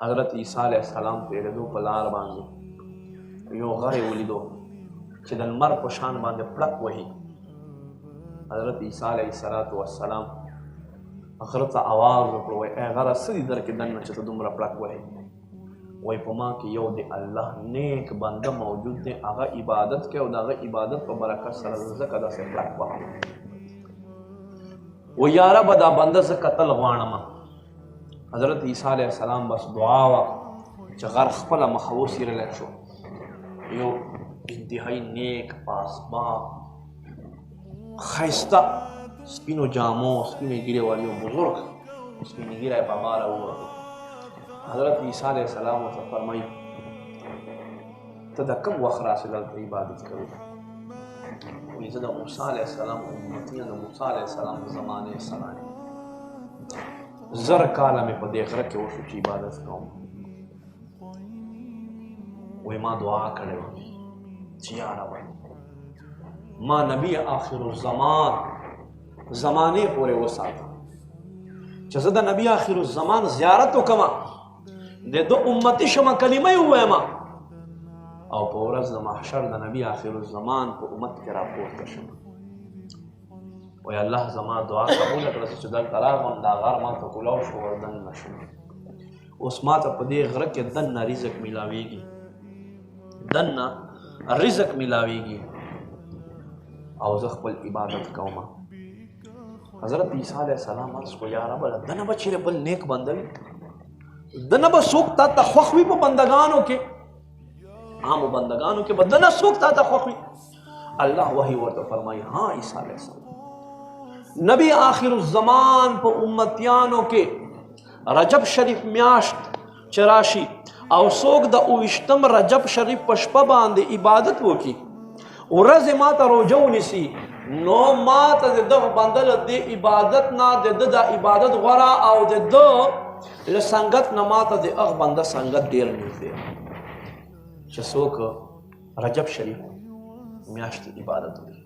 حضرت عیسی علیہ السلام تیرېدو په لار باندې یو غر یې ولیدو چې د لمر په شان باندې پړک وهي. حضرت عیسی علیه السلام غره ته آواز وکړو، وایي ای غره څه دي در کې دننه چې ته دومره پړک وهې؟ وایي په ما کې یو د الله نیک بنده موجود دی، هغه عبادت کوي او د هغه عبادت په برکت سره ځکه داسې پړک وهم. وایي یا ربه دا بنده زه کتل غواړم. حضرت عیسی علیه السلام بس دعا وه چې غر خپله مخه وڅیرلی شو. یو انتهایی نیک پاسبان ښایسته سپینو جامو سپینې ږیرې والی یو بزرګ سپینې ږیری په ما راووتو. حضرت عیسی علیه السلام ورته فرمایي ته د کوم وخت راسې دلته عبادت کوې؟ وایي زه د موسی علیه السلام امتی یم، د موسی علیه السلام د زمانې سره یم. 1000 کاله مې په دې غره کې وشو چې عبادت کوم. وایي ما دعا کړې وه چې یا ربه ما نبی آخر الزمان زمانې پورې وساته چې زه د نبی آخر الزمان زیارت وکړم، د ده امتي شمه، کلمه یې ووایم او په ورځ د محشر د نبی آخر الزمان په امت کې راپورته شم. وایي الله زما دعا قبوله کړه چې دلته راغلم، دا غر ماته کولاو شو وردننه شوم. اوس ماته په دې غره کې دننه رزق میلاویږي، دننه رزق میلاویږي او زه خپل عبادت کوم. حضرت عیسی علیه السلام عرض کو یا رب دنه به چیرې بل نیک بنده وي، دنه به څوک تا ته خوښ وي په بندګانو کې، عامو بندګانو کې به دنه څوک تا ته خوښ وي؟ الله وحی ورته فرمایي ها عیسی علیه السلام نبی آخر الزمان په امتیانو کې رجب شریف میاشت چې راشي او څوک د 28 رجب شریف په شپه باندې عبادت وکړي، ورځ ما ته روژه ونیسي، نو ما ته د دغه بنده له دې عبادت نه د ده د عبادت غوره او د ده له سنګت نه ما ته د هغه بنده سنګت ډېر نږدې چې څوک رجب شریف میاشت عبادت وکړي.